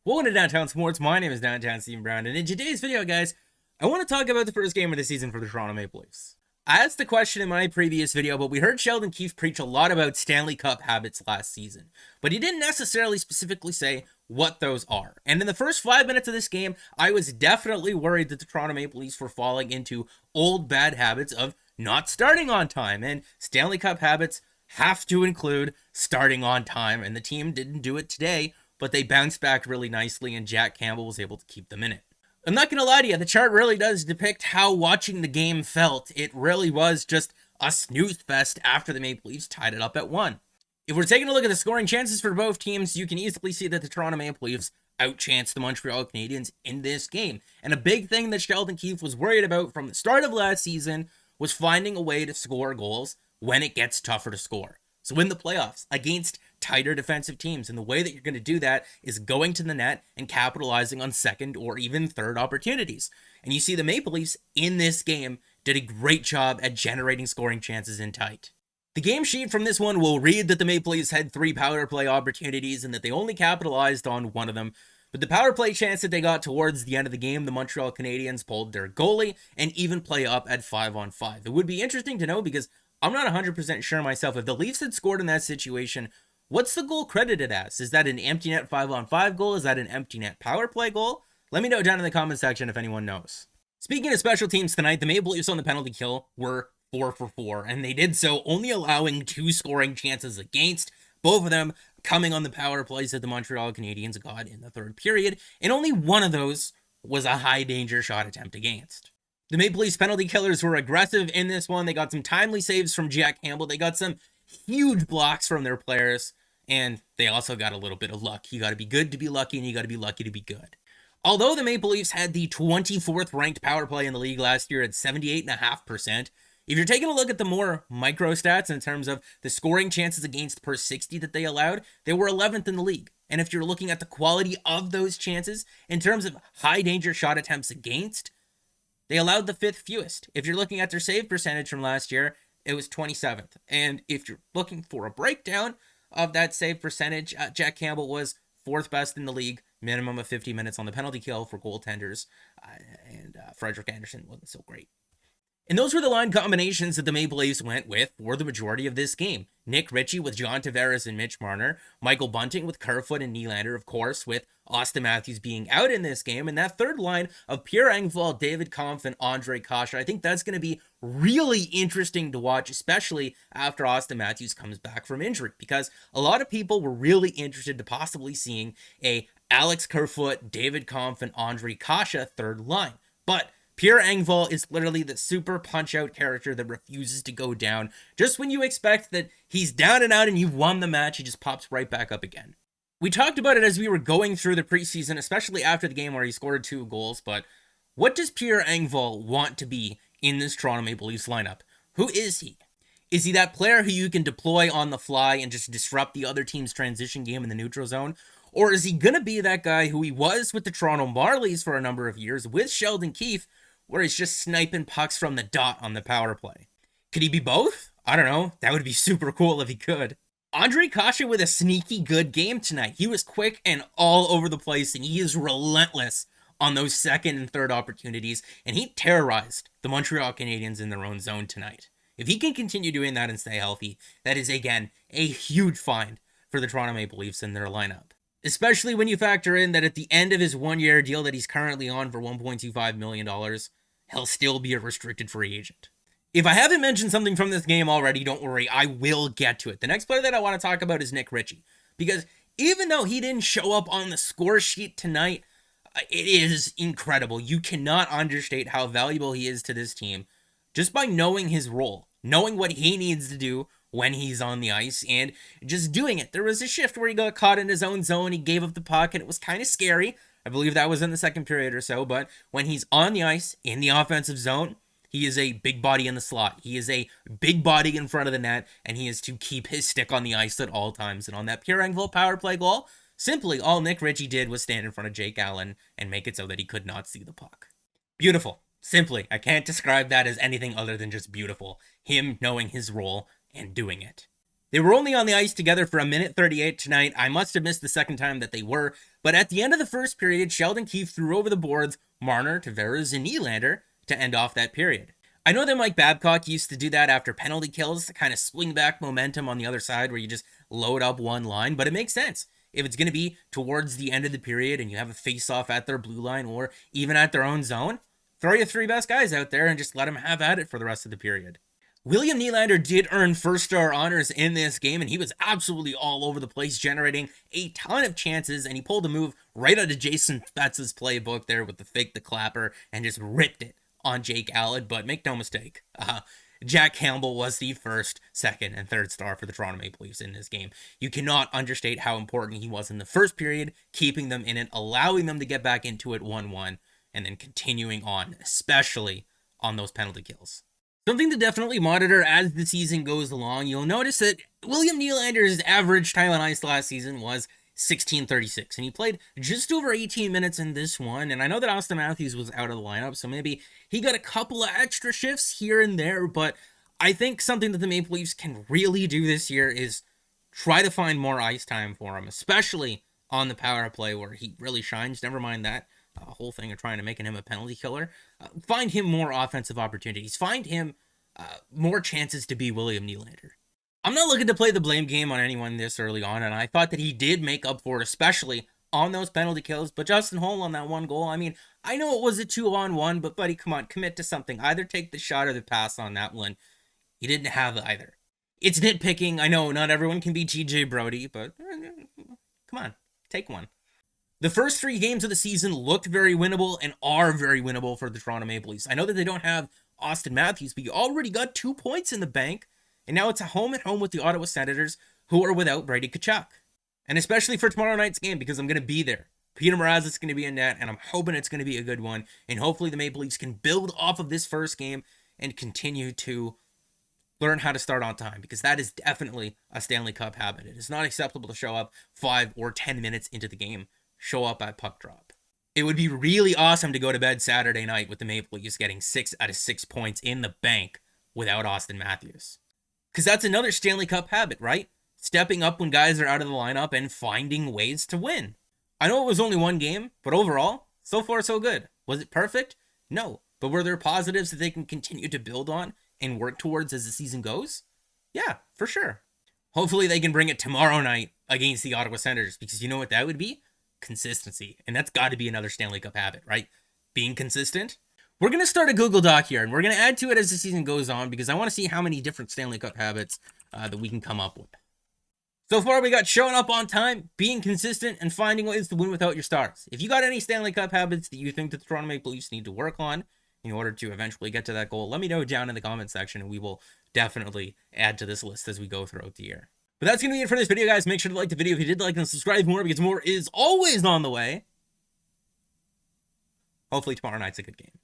Welcome to Downtown Sports. My name is Downtown Steven Brown, and in today's video, guys, I want to talk about the first game of the season for the Toronto Maple Leafs. I asked the question in my previous video, but we heard Sheldon Keefe preach a lot about Stanley Cup habits last season, but he didn't necessarily specifically say what those are. And in the first 5 minutes of this game, I was definitely worried that the Toronto Maple Leafs were falling into old bad habits of not starting on time, and Stanley Cup habits have to include starting on time, and the team didn't do it today, but they bounced back really nicely, and Jack Campbell was able to keep them in it. I'm not going to lie to you, the chart really does depict how watching the game felt. It really was just a snooze fest after the Maple Leafs tied it up at 1. If we're taking a look at the scoring chances for both teams, you can easily see that the Toronto Maple Leafs outchanced the Montreal Canadiens in this game. And a big thing that Sheldon Keefe was worried about from the start of last season was finding a way to score goals when it gets tougher to score. So in the playoffs, against tighter defensive teams, and the way that you're going to do that is going to the net and capitalizing on second or even third opportunities. And you see the Maple Leafs in this game did a great job at generating scoring chances in tight. The game sheet from this one will read that the Maple Leafs had 3 power play opportunities and that they only capitalized on one of them. But the power play chance that they got towards the end of the game, the Montreal Canadiens pulled their goalie and even play up at 5-on-5. It would be interesting to know, because I'm not 100% sure myself, if the Leafs had scored in that situation, what's the goal credited as? Is that an empty net 5-on-5 goal? Is that an empty net power play goal? Let me know down in the comment section if anyone knows. Speaking of special teams tonight, the Maple Leafs on the penalty kill were 4 for 4, and they did so only allowing 2 scoring chances against, both of them coming on the power plays that the Montreal Canadiens got in the third period, and only one of those was a high danger shot attempt against. The Maple Leafs penalty killers were aggressive in this one. They got some timely saves from Jack Campbell. They got some huge blocks from their players, and they also got a little bit of luck. You got to be good to be lucky, and you got to be lucky to be good. Although the Maple Leafs had the 24th ranked power play in the league last year at 78.5%, if you're taking a look at the more micro stats in terms of the scoring chances against per 60 that they allowed, they were 11th in the league. And if you're looking at the quality of those chances in terms of high danger shot attempts against, they allowed the 5th fewest. If you're looking at their save percentage from last year, it was 27th. And if you're looking for a breakdown of that save percentage, Jack Campbell was 4th best in the league, minimum of 50 minutes on the penalty kill for goaltenders, and Frederik Andersen wasn't so great. And those were the line combinations that the Maple Leafs went with for the majority of this game. Nick Ritchie with John Tavares and Mitch Marner. Michael Bunting with Kerfoot and Nylander, of course, with Austin Matthews being out in this game. And that third line of Pierre Engvall, David Kampf, and Ondrej Kase, I think that's going to be really interesting to watch, especially after Austin Matthews comes back from injury. Because a lot of people were really interested to possibly seeing a Alex Kerfoot, David Kampf, and Ondrej Kase third line. But Pierre Engvall is literally the super punch-out character that refuses to go down. Just when you expect that he's down and out and you've won the match, he just pops right back up again. We talked about it as we were going through the preseason, especially after the game where he scored 2 goals, but what does Pierre Engvall want to be in this Toronto Maple Leafs lineup? Who is he? Is he that player who you can deploy on the fly and just disrupt the other team's transition game in the neutral zone? Or is he going to be that guy who he was with the Toronto Marlies for a number of years with Sheldon Keefe, where he's just sniping pucks from the dot on the power play? Could he be both? I don't know. That would be super cool if he could. Ondrej Kase with a sneaky good game tonight. He was quick and all over the place, and he is relentless on those second and third opportunities, and he terrorized the Montreal Canadiens in their own zone tonight. If he can continue doing that and stay healthy, that is, again, a huge find for the Toronto Maple Leafs in their lineup. Especially when you factor in that at the end of his 1-year deal that he's currently on for $1.25 million, he'll still be a restricted free agent. If I haven't mentioned something from this game already, don't worry, I will get to it. The next player that I want to talk about is Nick Ritchie, because even though he didn't show up on the score sheet tonight, it is incredible. You cannot understate how valuable he is to this team just by knowing his role, knowing what he needs to do when he's on the ice, and just doing it. There was a shift where he got caught in his own zone, he gave up the puck, and it was kind of scary. I believe that was in the second period or so, but when he's on the ice, in the offensive zone, he is a big body in the slot. He is a big body in front of the net, and he is to keep his stick on the ice at all times. And on that Pierre Engvall power play goal, simply all Nick Ritchie did was stand in front of Jake Allen and make it so that he could not see the puck. Beautiful. Simply, I can't describe that as anything other than just beautiful. Him knowing his role and doing it. They were only on the ice together for a minute 38 tonight. I must have missed the second time that they were. But at the end of the first period, Sheldon Keefe threw over the boards Marner, Tavares, and Nylander to end off that period. I know that Mike Babcock used to do that after penalty kills to kind of swing back momentum on the other side where you just load up one line, but it makes sense. If it's going to be towards the end of the period and you have a face-off at their blue line or even at their own zone, throw your three best guys out there and just let them have at it for the rest of the period. William Nylander did earn first-star honors in this game, and he was absolutely all over the place, generating a ton of chances, and he pulled a move right out of Jason Spezza's playbook there with the fake the clapper and just ripped it on Jake Allen. But make no mistake, Jack Campbell was the first, second, and third star for the Toronto Maple Leafs in this game. You cannot understate how important he was in the first period, keeping them in it, allowing them to get back into it 1-1, and then continuing on, especially on those penalty kills. Something to definitely monitor as the season goes along. You'll notice that William Nylander's average time on ice last season was 16:36, and he played just over 18 minutes in this one. And I know that Austin Matthews was out of the lineup, so maybe he got a couple of extra shifts here and there. But I think something that the Maple Leafs can really do this year is try to find more ice time for him, especially on the power play where he really shines. Never mind that whole thing of trying to make him a penalty killer. Find him more offensive opportunities. Find him more chances to be William Nylander. I'm not looking to play the blame game on anyone this early on, and I thought that he did make up for it, especially on those penalty kills. But Justin Holl on that one goal, I mean, I know it was a 2-on-1, but buddy, come on, commit to something. Either take the shot or the pass on that one. He didn't have either. It's nitpicking. I know not everyone can be TJ Brody, but come on, take one. The first 3 games of the season looked very winnable and are very winnable for the Toronto Maple Leafs. I know that they don't have Austin Matthews, but you already got 2 points in the bank, and now it's a home-and-home with the Ottawa Senators, who are without Brady Tkachuk. And especially for tomorrow night's game, because I'm going to be there. Peter Mraz's is going to be in net, and I'm hoping it's going to be a good one, and hopefully the Maple Leafs can build off of this first game and continue to learn how to start on time, because that is definitely a Stanley Cup habit. It is not acceptable to show up 5 or 10 minutes into the game. Show up at puck drop. It would be really awesome to go to bed Saturday night with the Maple Leafs getting 6 out of 6 points in the bank without Austin Matthews. Because that's another Stanley Cup habit, right? Stepping up when guys are out of the lineup and finding ways to win. I know it was only one game, but overall, so far so good. Was it perfect? No. But were there positives that they can continue to build on and work towards as the season goes? Yeah, for sure. Hopefully they can bring it tomorrow night against the Ottawa Senators, because you know what that would be? Consistency. And that's got to be another Stanley Cup habit, right? Being consistent. We're going to start a Google Doc here, and we're going to add to it as the season goes on, because I want to see how many different Stanley Cup habits that we can come up with. So far, we got showing up on time, being consistent, and finding ways to win without your stars. If you got any Stanley Cup habits that you think that the Toronto Maple Leafs need to work on in order to eventually get to that goal, let me know down in the comment section, and we will definitely add to this list as we go throughout the year. But that's going to be it for this video, guys. Make sure to like the video if you did like, and subscribe for more, because more is always on the way. Hopefully tomorrow night's a good game.